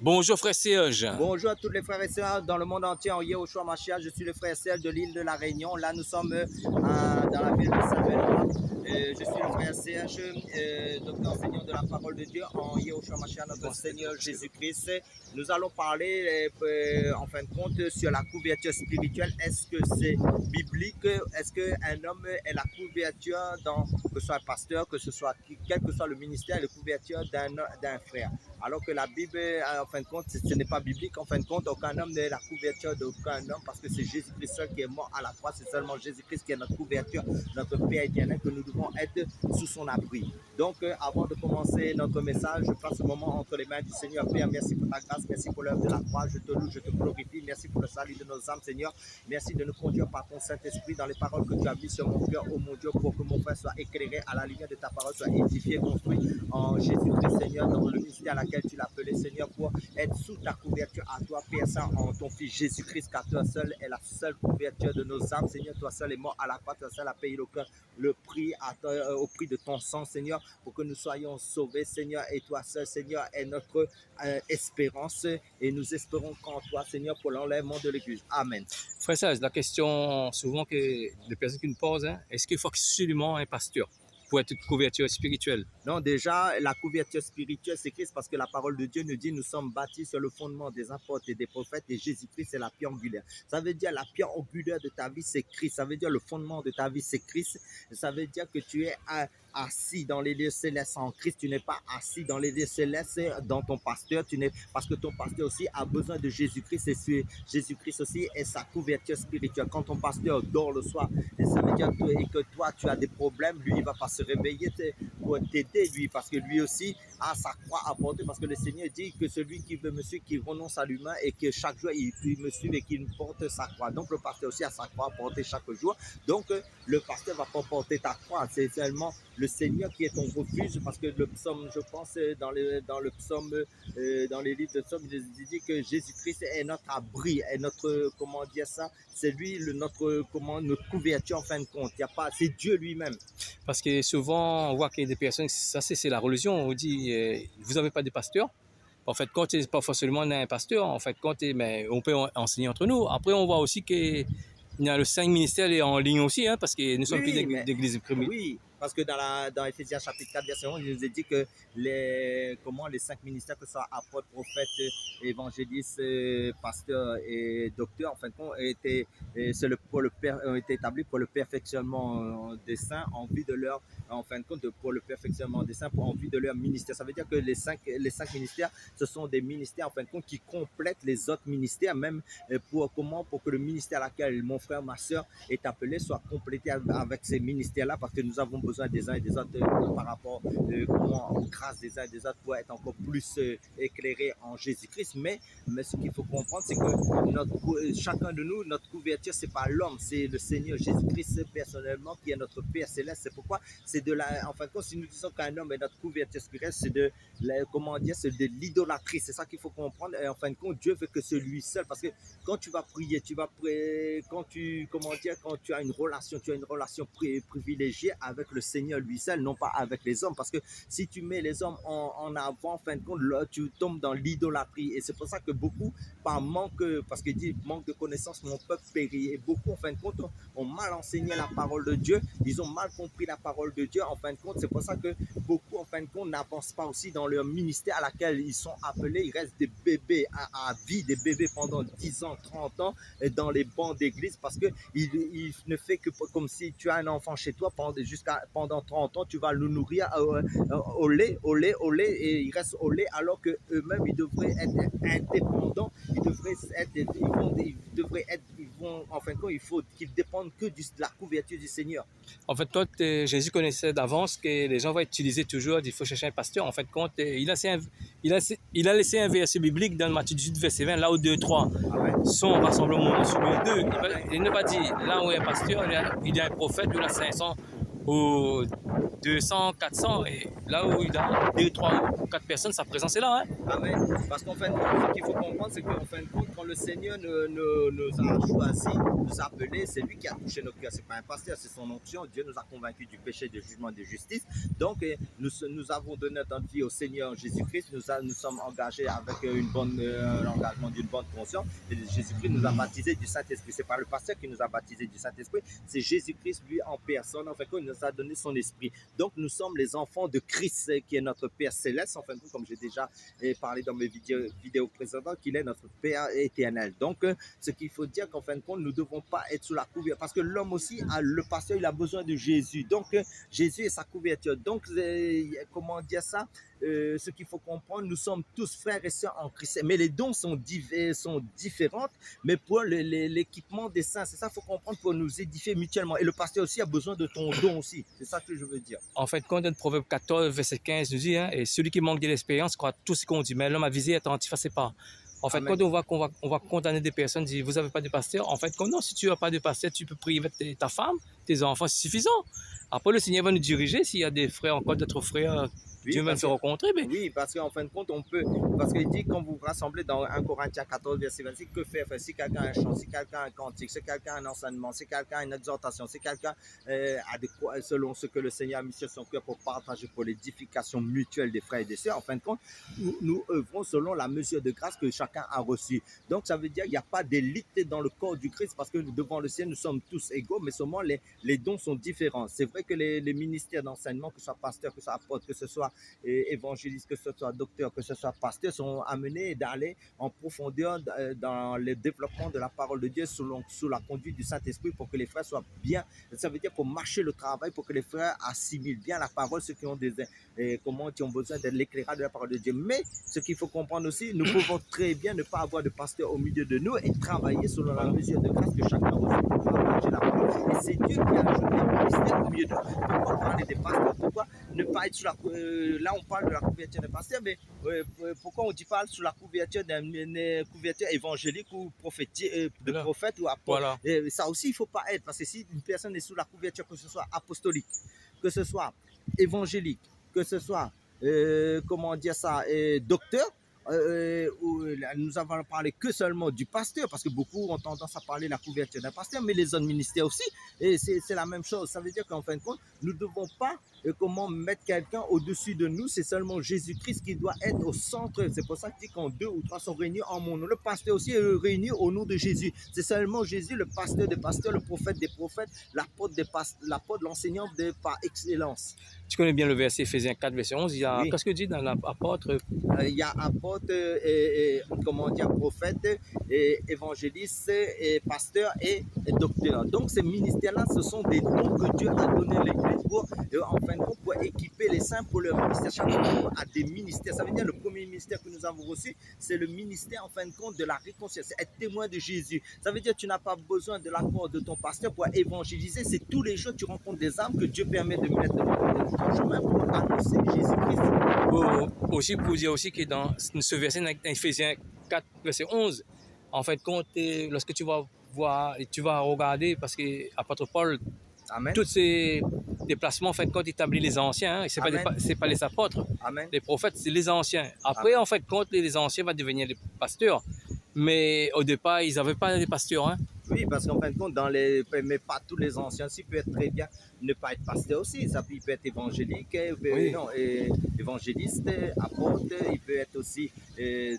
Bonjour frère Serge. Bonjour à tous les frères et sœurs dans le monde entier en Yehoshua Mashiach. Je suis le frère Serge de l'île de la Réunion. Là, nous sommes dans la ville de Saint-Benoît. Je suis le frère Serge, docteur Seigneur de la parole de Dieu en Yehoshua Mashiach, notre Seigneur Jésus-Christ. Nous allons parler en fin de compte sur la couverture spirituelle. Est-ce que c'est biblique? Est-ce qu'un homme est la couverture, que ce soit un pasteur, que ce soit quel que soit le ministère, la couverture d'un frère? Alors que la Bible, en fin de compte, ce n'est pas biblique. En fin de compte, aucun homme n'est la couverture d'aucun homme parce que c'est Jésus-Christ seul qui est mort à la croix. C'est seulement Jésus-Christ qui est notre couverture, notre Père éternel, que nous devons être sous son abri. Donc, avant de commencer notre message, je passe ce moment entre les mains du Seigneur. Père, merci pour ta grâce, merci pour l'œuvre de la croix. Je te loue, je te glorifie. Merci pour le salut de nos âmes, Seigneur. Merci de nous conduire par ton Saint-Esprit dans les paroles que tu as mises sur mon cœur, oh mon Dieu, pour que mon frère soit éclairé à la lumière de ta parole, soit édifié, construit en Jésus-Christ, Seigneur, dans le ministère à laquelle tu l'as appelé, Seigneur, pour être sous ta couverture à toi, Père Saint, en ton Fils Jésus-Christ, car toi seul est la seule couverture de nos âmes, Seigneur. Toi seul est mort à la croix, toi seul a payé le prix au prix de ton sang, Seigneur, pour que nous soyons sauvés, Seigneur, et toi seul, Seigneur, est notre espérance, et nous espérons qu'en toi, Seigneur, pour l'enlèvement de l'Église. Amen. Frère Serge, la question souvent que les personnes qui nous posent, est-ce qu'il faut absolument un pasteur pour être une couverture spirituelle? Non, déjà, la couverture spirituelle, c'est Christ, parce que la parole de Dieu nous dit nous sommes bâtis sur le fondement des apôtres et des prophètes, et Jésus-Christ est la pierre angulaire. Ça veut dire la pierre angulaire de ta vie, c'est Christ. Ça veut dire le fondement de ta vie, c'est Christ. Ça veut dire que tu es assis dans les lieux célestes en Christ. Tu n'es pas assis dans les lieux célestes dans ton pasteur. Parce que ton pasteur aussi a besoin de Jésus-Christ, et Jésus-Christ aussi est sa couverture spirituelle. Quand ton pasteur dort le soir, ça veut dire que toi, tu as des problèmes, lui, il ne va pas se réveiller pour t'aider, lui, parce que lui aussi a sa croix à porter, parce que le Seigneur dit que celui qui veut me suivre, qui renonce à l'humain et que chaque jour il me suive et qu'il porte sa croix. Donc le pasteur aussi a sa croix à porter chaque jour. Donc le pasteur va pas porter ta croix, c'est seulement le Seigneur qui est ton refuge, parce que le psaume, je pense, dans le psaume, dans les livres de psaume, il dit que Jésus-Christ est notre abri, est notre, comment dire ça, c'est lui notre couverture en fin de compte. Il y a pas, c'est Dieu lui-même. Parce que souvent, on voit qu'il y a des personnes, ça c'est la religion, on dit, vous n'avez pas de pasteur. En fait, quand c'est pas forcément un pasteur, en fait, mais on peut enseigner entre nous. Après, on voit aussi qu'il y a le 5 ministères en ligne aussi, parce que nous sommes plus d'église primitive. Oui, parce que dans Éphésiens chapitre 4, verset 11, il nous est dit que les 5 ministères, que ce soit apôtres, prophètes, évangélistes, pasteurs et docteurs, en fin de compte, ont été établis pour le perfectionnement des saints en vue de leur, en fin de compte, pour le perfectionnement des saints, en vue de leur ministère. Ça veut dire que les cinq ministères, ce sont des ministères, en fin de compte, qui complètent les autres ministères, même pour que le ministère à laquelle mon frère, ma soeur est appelé soit complété avec ces ministères-là, parce que nous avons besoin des uns et des autres par rapport aux grâces des uns et des autres pour être encore plus éclairés en Jésus-Christ. Mais ce qu'il faut comprendre, c'est que chacun de nous, notre couverture, c'est pas l'homme, c'est le Seigneur Jésus-Christ personnellement qui est notre Père céleste. C'est pourquoi c'est en fin de compte, si nous disons qu'un homme est notre couverture spirituelle, c'est c'est de l'idolâtrie. C'est ça qu'il faut comprendre. Et en fin de compte, Dieu veut que celui seul, parce que quand tu vas prier, quand tu as une relation privilégiée avec le Seigneur lui seul, non pas avec les hommes, parce que si tu mets les hommes en avant, en fin de compte, là, tu tombes dans l'idolâtrie. Et c'est pour ça que beaucoup, parce qu'il dit manque de connaissance, mon peuple périt. Et beaucoup, en fin de compte, ont mal enseigné la parole de Dieu, ils ont mal compris la parole de Dieu. En fin de compte, c'est pour ça que beaucoup, en fin de compte, n'avancent pas aussi dans leur ministère à laquelle ils sont appelés. Ils restent des bébés à vie, des bébés pendant 10 ans, 30 ans dans les bancs d'église, parce que il ne fait que comme si tu as un enfant chez toi pendant 30 ans, tu vas le nourrir au lait, et il reste au lait, alors que eux-mêmes ils devraient être indépendants, en fin de compte, il faut qu'ils dépendent que de la couverture du Seigneur. En fait, quand Jésus connaissait d'avance que les gens vont utiliser toujours, il faut chercher un pasteur. En fait, quand il a laissé un verset biblique dans Matthieu 18, verset 20, là où 2, 3 sont rassemblements sur les deux. Il ne va pas dire là où il y a un pasteur, il y a un prophète, ou là 500 ou 200, 400. Et là où il y a 2, 3 ou 4 personnes, sa présence est là. Hein. Amen. Parce qu'en fin de compte, ce qu'il faut comprendre, c'est qu'en fin de compte, quand le Seigneur nous a choisis, nous a appelés, c'est lui qui a touché nos cœurs. Ce n'est pas un pasteur, c'est son onction. Dieu nous a convaincus du péché, du jugement, de justice. Donc, nous avons donné notre vie au Seigneur Jésus-Christ. Nous sommes engagés avec l'engagement d'une bonne conscience. Et Jésus-Christ nous a baptisés du Saint-Esprit. Ce n'est pas le pasteur qui nous a baptisés du Saint-Esprit, c'est Jésus-Christ, lui, en personne. En fait, il nous a donné son esprit. Donc, nous sommes les enfants de Christ, qui est notre Père céleste. En fin de compte, comme j'ai déjà parlé dans mes vidéos précédentes, qu'il est notre Père éternel. Donc, ce qu'il faut dire qu'en fin de compte, nous ne devons pas être sous la couverture. Parce que l'homme aussi, le pasteur, il a besoin de Jésus. Donc, Jésus est sa couverture. Donc, comment dire ça? Ce qu'il faut comprendre, nous sommes tous frères et sœurs en Christ. Mais les dons sont différents, mais pour l'équipement des saints, c'est ça qu'il faut comprendre, pour nous édifier mutuellement. Et le pasteur aussi a besoin de ton don aussi. C'est ça que je veux dire. En fait, quand dans Proverbe 14, verset 15, nous dit, hein, et celui qui manque de l'expérience croit tout ce qu'on dit, mais l'homme avisé est attentif à ses pas. En fait, Amen. Quand on va condamner des personnes, dit vous n'avez pas de pasteur, en fait, non, si tu n'as pas de pasteur, tu peux prier avec ta femme, tes enfants, c'est suffisant. Après, le Seigneur va nous diriger s'il y a des frères, encore d'autres frères. Oui, Dieu va se rencontrer. Mais... Oui, parce qu'en fin de compte, on peut. Parce qu'il dit, quand vous vous rassemblez dans 1 Corinthiens 14, verset 26, que faire? Si quelqu'un a un chant, si quelqu'un a un cantique, si quelqu'un a un enseignement, si quelqu'un a une exhortation, si quelqu'un a selon ce que le Seigneur a mis sur son cœur pour partager, pour l'édification mutuelle des frères et des sœurs, en fin de compte, nous œuvrons selon la mesure de grâce que chacun a reçue. Donc, ça veut dire qu'il n'y a pas d'élite dans le corps du Christ, parce que devant le ciel, nous sommes tous égaux, mais seulement les dons sont différents. C'est vrai que les ministères d'enseignement, que ce soit pasteur, que ce soit apôtre, que ce soit évangéliste, que ce soit docteur, que ce soit pasteur, sont amenés d'aller en profondeur dans le développement de la parole de Dieu sous la conduite du Saint-Esprit, pour que les frères soient bien. Ça veut dire pour marcher le travail, pour que les frères assimilent bien la parole, ceux qui ont qui ont besoin de l'éclairage de la parole de Dieu. Mais ce qu'il faut comprendre aussi, nous pouvons très bien ne pas avoir de pasteur au milieu de nous et travailler selon la mesure de grâce que chacun reçoit pour partager la parole. Et c'est Dieu qui a ajouté le ministère au milieu de nous. Pourquoi parler des pasteurs? Pourquoi ne pas être sous la... là, on parle de la couverture des pasteurs, mais pourquoi on ne dit pas sous la couverture d'une couverture évangélique ou prophétique, de prophète ou apôtre? Voilà. Ça aussi, il ne faut pas être, parce que si une personne est sous la couverture, que ce soit apostolique, que ce soit évangélique, que ce soit, comment dire ça, docteur, nous avons parlé que seulement du pasteur, parce que beaucoup ont tendance à parler de la couverture d'un pasteur, mais les autres ministères aussi, et c'est la même chose. Ça veut dire qu'en fin de compte, nous ne devons pas mettre quelqu'un au-dessus de nous. C'est seulement Jésus-Christ qui doit être au centre. C'est pour ça que dit quand 2 ou 3 sont réunis en mon nom, le pasteur aussi est réuni au nom de Jésus. C'est seulement Jésus, le pasteur des pasteurs, le prophète des prophètes, l'apôtre, l'enseignant par excellence. Tu connais bien le verset Éphésiens 4, verset 11. Il y a, qu'est-ce que dit dans l'apôtre? Il y a apôtre, comment dire, prophète, évangéliste, pasteur et docteur. Donc ces ministères-là, ce sont des dons que Dieu a donnés à l'Église pour, en fin de compte, pour équiper les saints pour leur ministère. Chacun a des ministères. Ça veut dire le premier ministère que nous avons reçu, c'est le ministère, en fin de compte, de la réconciliation, être témoin de Jésus. Ça veut dire que tu n'as pas besoin de l'accord de ton pasteur pour évangéliser. C'est tous les jours que tu rencontres des âmes que Dieu permet de mettre dans ton chemin pour annoncer Jésus-Christ. Aussi, pour dire aussi que dans ce verset, dans Éphésiens 4, verset 11, en fait, lorsque tu vas voir et tu vas regarder, parce que l'apôtre Paul, Amen. Tous ces déplacements, en fait, quand il établit les anciens, hein, ce n'est pas les apôtres, Amen. Les prophètes, c'est les anciens. Après, Amen. En fait, quand les anciens vont devenir les pasteurs, mais au départ, ils n'avaient pas des pasteurs. Hein. Oui, parce qu'en fin de compte, mais pas tous les anciens aussi peuvent être très bien ne pas être pasteur aussi. Ça peut être évangélique, évangéliste, apôtre, il peut être aussi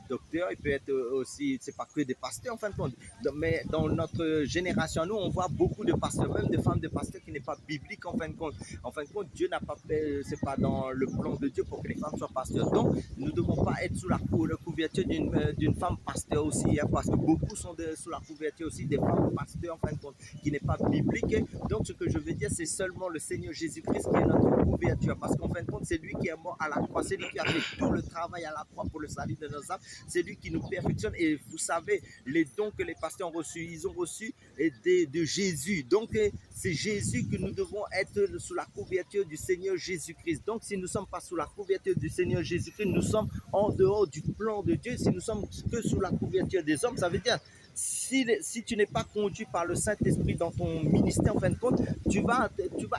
docteur, il peut être aussi, c'est pas que des pasteurs en fin de compte. Mais dans notre génération, nous, on voit beaucoup de pasteurs, même des femmes de pasteurs qui n'est pas biblique en fin de compte. En fin de compte, Dieu n'a pas fait, c'est pas dans le plan de Dieu pour que les femmes soient pasteurs. Donc, nous ne devons pas être sous la couverture d'une femme pasteur aussi, hein, parce que beaucoup sont sous la couverture aussi des femmes pasteur en fin de compte qui n'est pas biblique. Donc ce que je veux dire, c'est seulement le Seigneur Jésus-Christ qui est notre couverture, parce qu'en fin de compte, c'est lui qui est mort à la croix, c'est lui qui a fait tout le travail à la croix pour le salut de nos âmes, c'est lui qui nous perfectionne. Et vous savez, les dons que les pasteurs ont reçus, ils ont reçu de Jésus. Donc c'est Jésus que nous devons être sous la couverture du Seigneur Jésus-Christ. Donc si nous ne sommes pas sous la couverture du Seigneur Jésus-Christ, nous sommes en dehors du plan de Dieu. Si nous sommes que sous la couverture des hommes, ça veut dire si tu n'es pas conduit par le Saint-Esprit dans ton ministère, en fin de compte, tu vas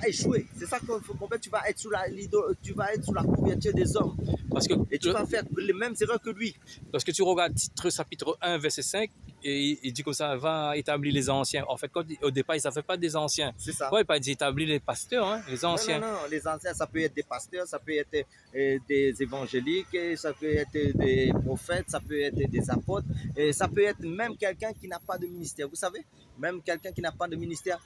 échouer. C'est ça qu'il faut comprendre. Tu vas être sous la couverture des hommes. Parce que, Et tu vas faire les mêmes erreurs que lui. Parce que tu regardes Titre chapitre 1, verset 5, et il dit que ça va établir les anciens. En fait, au départ, il ne savait pas des anciens. C'est ça. Ouais, il pas dit établir les pasteurs, hein, les anciens. Non, les anciens, ça peut être des pasteurs, ça peut être des évangéliques, ça peut être des prophètes, ça peut être des apôtres, et ça peut être même quelqu'un qui n'a pas de ministère. Vous savez, même quelqu'un qui n'a pas de ministère,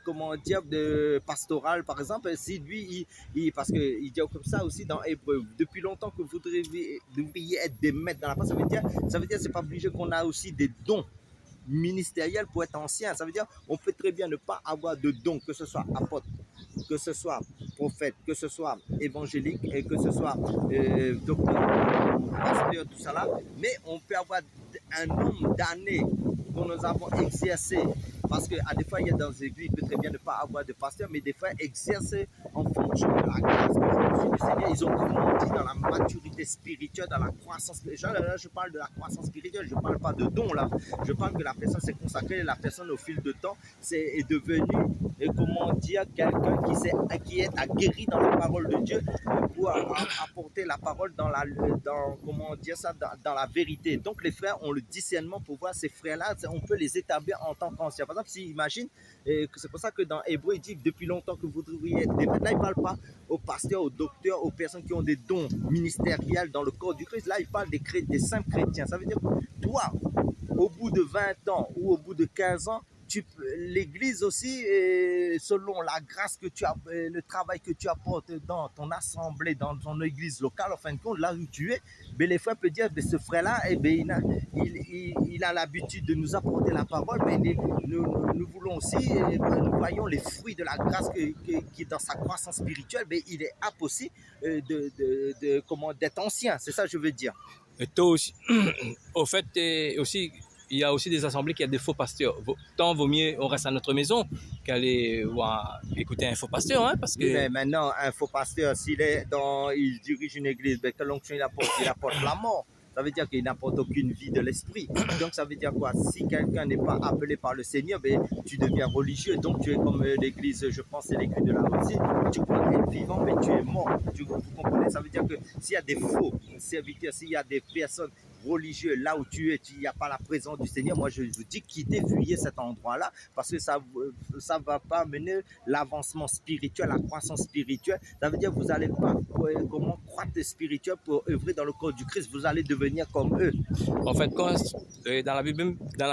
comment dire, de pastoral, par exemple, si lui, parce qu'il dit comme ça aussi dans Hébreu, depuis longtemps que vous devriez être des maîtres dans la parole, ça veut dire c'est pas obligé qu'on a aussi des dons ministériels pour être ancien. Ça veut dire on peut très bien ne pas avoir de dons, que ce soit apôtre, que ce soit prophète, que ce soit évangélique et que ce soit docteur, pasteur, tout ça là, mais on peut avoir un nombre d'années que nous avons exercé. Parce qu'à des fois, il y a dans les églises, il peut très bien ne pas avoir de pasteur, mais des fois exercer en fonction de la grâce du Seigneur. Ils ont grandi dans la maturité spirituelle, dans la croissance spirituelle. Là, je parle de la croissance spirituelle, je ne parle pas de dons là. Je parle que la personne s'est consacrée, la personne au fil de temps est devenue, comment dire, quelqu'un qui est aguerri dans la parole de Dieu pour apporter la parole comment dire ça, dans la vérité. Donc les frères ont le discernement pour voir ces frères-là, on peut les établir en tant qu'anciens. Par exemple, s'il imagine, c'est pour ça que dans Hébreu, il dit depuis longtemps que vous devriez être des maîtres. Là, il ne parle pas aux pasteurs, aux docteurs, aux personnes qui ont des dons ministériels dans le corps du Christ. Là, il parle des simples chrétiens. Ça veut dire que toi, au bout de 20 ans ou au bout de 15 ans, l'Église aussi, selon la grâce que tu as, le travail que tu apportes dans ton assemblée, dans ton église locale, en fin de compte, là où tu es, ben les frères peuvent dire, ben ce frère-là, il a l'habitude de nous apporter la parole, mais nous voulons aussi, nous voyons les fruits de la grâce qui est dans sa croissance spirituelle, ben il est apte aussi d'être ancien, c'est ça que je veux dire. Et toi aussi, au fait, aussi, il y a aussi des assemblées qui ont des faux pasteurs. Tant vaut mieux on reste à notre maison qu'aller écouter un faux pasteur, hein, parce que... Mais maintenant, un faux pasteur, il dirige une église, ben, quelle onction il apporte la mort. Ça veut dire qu'il n'apporte aucune vie de l'esprit. Donc ça veut dire quoi? Si quelqu'un n'est pas appelé par le Seigneur, ben, tu deviens religieux. Donc tu es comme l'église, je pense c'est l'église de la Russie. Tu crois être vivant, mais tu es mort. Vous comprenez? Ça veut dire que s'il y a des faux serviteurs, s'il y a des personnes religieux là où tu es, il n'y a pas la présence du Seigneur, moi je vous dis quittez, fuyez cet endroit-là parce que ça ne va pas mener l'avancement spirituel, la croissance spirituelle. Ça veut dire que vous n'allez pas comment croître spirituel pour œuvrer dans le corps du Christ, vous allez devenir comme eux. En fait, dans la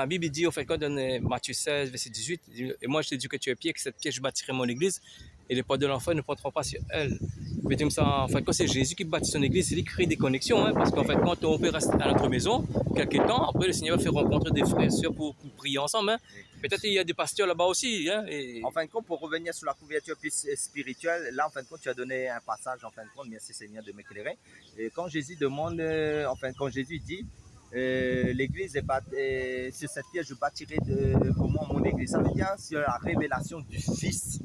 Bible, il dit, en fait, quand dans Matthieu 16, verset 18, et moi je te dis que tu es pierre, que cette pierre je bâtirai mon église, et les portes de l'enfer ne porteront pas sur elle. Mais comme ça, en fait, quand c'est Jésus qui bâtit son église, c'est lui qui crée des connexions, hein, parce qu'en fait, quand on peut rester à notre maison, quelques temps, après le Seigneur va faire rencontrer des frères et sœurs pour prier ensemble. Hein. Peut-être il y a des pasteurs là-bas aussi. Hein, En fin de compte, pour revenir sur la couverture spirituelle, là, en fin de compte, tu as donné un passage, en fin de compte, merci Seigneur de m'éclairer. Et quand Jésus demande, quand Jésus dit, l'église sur cette pierre je bâtirai comment mon église, ça veut dire sur la révélation du Fils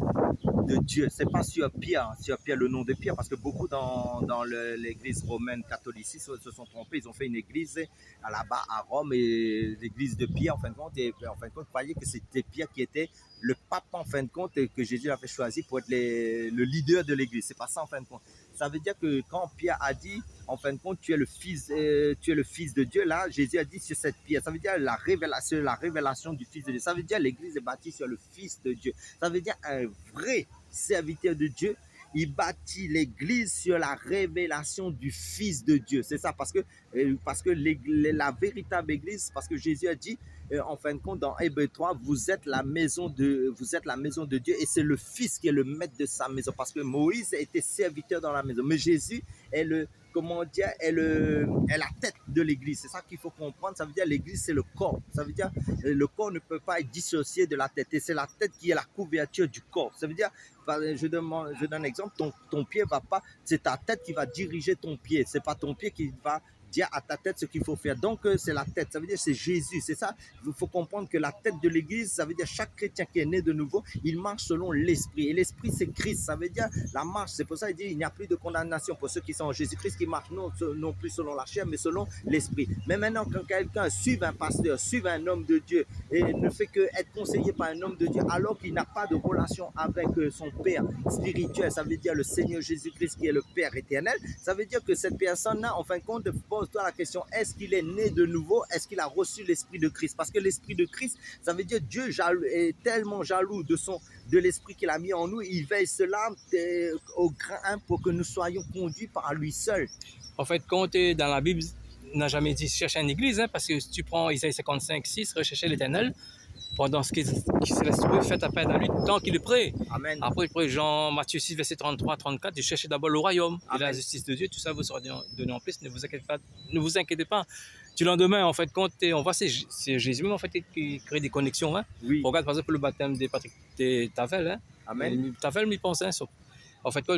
de Dieu. C'est pas sur Pierre, le nom de Pierre, parce que beaucoup dans l'église romaine catholique se sont trompés. Ils ont fait une église là-bas à Rome, et l'église de Pierre, en fin de compte, et en fin de compte, croyez que c'était Pierre qui était le pape, en fin de compte, que Jésus avait choisi pour être le leader de l'église. C'est pas ça, en fin de compte. Ça veut dire que quand Pierre a dit, en fin de compte, tu es le fils de Dieu, là, Jésus a dit sur cette pierre. Ça veut dire la révélation du Fils de Dieu. Ça veut dire l'église est bâtie sur le Fils de Dieu. Ça veut dire un vrai serviteur de Dieu, il bâtit l'église sur la révélation du Fils de Dieu. C'est ça, parce que la véritable église, parce que Jésus a dit, en fin de compte, dans Hébreu 3, vous êtes la maison de Dieu, et c'est le Fils qui est le maître de sa maison, parce que Moïse était serviteur dans la maison, mais Jésus est est la tête de l'église. C'est ça qu'il faut comprendre. Ça veut dire l'église, c'est le corps. Ça veut dire le corps ne peut pas être dissocié de la tête, et c'est la tête qui est la couverture du corps. Ça veut dire, je donne un exemple, ton pied va pas, c'est ta tête qui va diriger ton pied, c'est pas ton pied qui va dire à ta tête ce qu'il faut faire. Donc, c'est la tête, ça veut dire c'est Jésus, c'est ça. Il faut comprendre que la tête de l'Église, ça veut dire chaque chrétien qui est né de nouveau, il marche selon l'Esprit. Et l'Esprit, c'est Christ, ça veut dire la marche. C'est pour ça qu'il dit il n'y a plus de condamnation pour ceux qui sont en Jésus-Christ, qui marchent non plus selon la chair, mais selon l'Esprit. Mais maintenant, quand quelqu'un suit un pasteur, suit un homme de Dieu, et ne fait que être conseillé par un homme de Dieu, alors qu'il n'a pas de relation avec son Père spirituel, ça veut dire le Seigneur Jésus-Christ qui est le Père éternel, ça veut dire que cette personne-là, en fin de compte, pose-toi la question, est-ce qu'il est né de nouveau? Est-ce qu'il a reçu l'Esprit de Christ? Parce que l'Esprit de Christ, ça veut dire Dieu est tellement jaloux de l'Esprit qu'il a mis en nous, il veille cela au grain pour que nous soyons conduits par lui seul. En fait, quand tu es dans la Bible, on n'a jamais dit chercher une église, hein, parce que si tu prends Isaïe 55, 6, rechercher l'Éternel, pendant ce qui se laisse trouver, faites appel à lui tant qu'il est prêt. Amen. Après, Matthieu 6, verset 33, 34, il cherchez d'abord le royaume et la justice de Dieu, tout ça vous sera donné en plus, ne vous inquiétez pas. Du lendemain, en fait, quand on voit, c'est Jésus même en fait qui crée des connexions. Hein. Oui. Regarde par exemple le baptême de Patrick Tavel. Hein. Amen. Tavel m'y pense. Hein, en fait, quand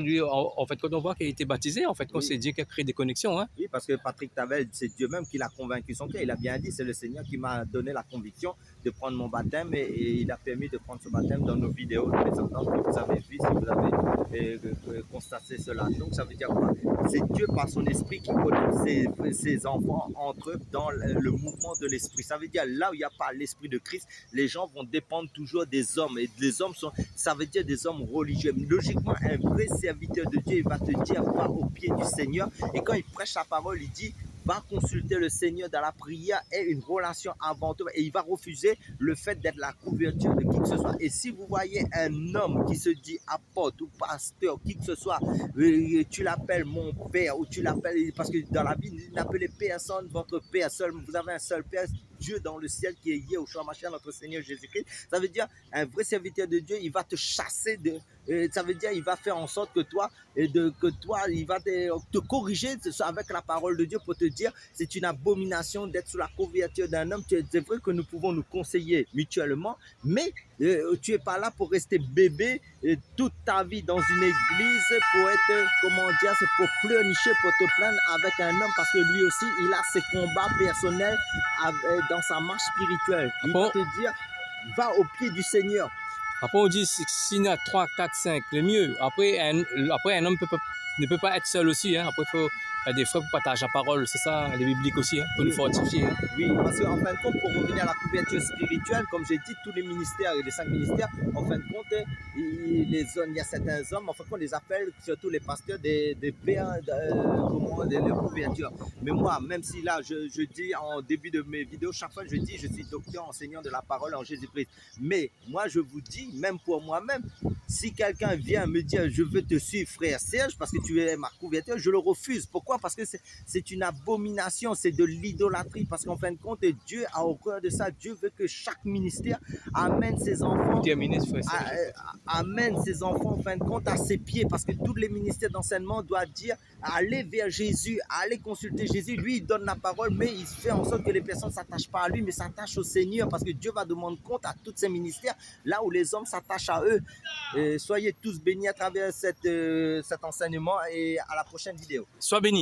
on voit qu'il a été baptisé, en fait, quand c'est Dieu qui a créé des connexions. Hein. Oui, parce que Patrick Tavel, c'est Dieu même qui l'a convaincu son cœur. Il a bien dit, c'est le Seigneur qui m'a donné la conviction de prendre mon baptême et il a permis de prendre ce baptême dans nos vidéos précédentes que vous avez vues, si vous avez constaté cela. Donc, ça veut dire quoi? C'est Dieu par son esprit qui connaît ses enfants entre eux dans le mouvement de l'esprit. Ça veut dire là où il n'y a pas l'esprit de Christ, les gens vont dépendre toujours des hommes. Et les hommes ça veut dire des hommes religieux. Logiquement, un vrai serviteur de Dieu, il va te dire, va au pied du Seigneur. Et quand il prêche la parole, il dit, va consulter le Seigneur dans la prière et une relation avant tout. Et il va refuser le fait d'être la couverture de qui que ce soit. Et si vous voyez un homme qui se dit apôtre ou pasteur, qui que ce soit, tu l'appelles mon père ou tu l'appelles, parce que dans la Bible, n'appelez personne votre père seul. Vous avez un seul père, Dieu dans le ciel qui est lié au Shamash, notre Seigneur Jésus-Christ. Ça veut dire un vrai serviteur de Dieu, il va te chasser ça veut dire il va faire en sorte que toi, il va te corriger avec la parole de Dieu pour te dire c'est une abomination d'être sous la couverture d'un homme. C'est vrai que nous pouvons nous conseiller mutuellement, mais tu n'es pas là pour rester bébé toute ta vie dans une église pour être, comment dire, c'est pour pleurnicher, pour te plaindre avec un homme parce que lui aussi il a ses combats personnels dans sa marche spirituelle. Il va te dire va au pied du Seigneur. Après, on dit s'il y a 3, 4, 5, le mieux. Après, un homme ne peut pas être seul aussi. Hein. Après, il y a des frères pour partager la parole. C'est ça, les bibliques aussi, hein, pour nous fortifier. Hein. Oui, parce qu'en fin de compte, pour revenir à la couverture spirituelle, comme j'ai dit, tous les ministères et les 5 ministères, en fin de compte, il y a certains hommes, en fin de compte, on les appelle, surtout les pasteurs, des pères de leur couverture. Mais moi, même si là, je dis en début de mes vidéos, chaque fois je dis, je suis docteur, enseignant de la parole en Jésus-Christ. Mais moi, je vous dis, même pour moi-même, si quelqu'un vient me dire, je veux te suivre, frère Serge, parce que tu es ma couverture, je le refuse. Pourquoi? Parce que c'est une abomination, c'est de l'idolâtrie. Parce qu'en fin de compte, Dieu a horreur de ça. Dieu veut que chaque ministère amène ses enfants, amène ses enfants, en fin de compte, à ses pieds. Parce que tous les ministères d'enseignement doivent dire, allez vers Jésus, allez consulter Jésus. Lui, il donne la parole, mais il fait en sorte que les personnes ne s'attachent pas à lui, mais s'attachent au Seigneur. Parce que Dieu va demander compte à tous ces ministères, là où les hommes s'attachent à eux. Soyez tous bénis à travers cet enseignement et à la prochaine vidéo. Sois béni.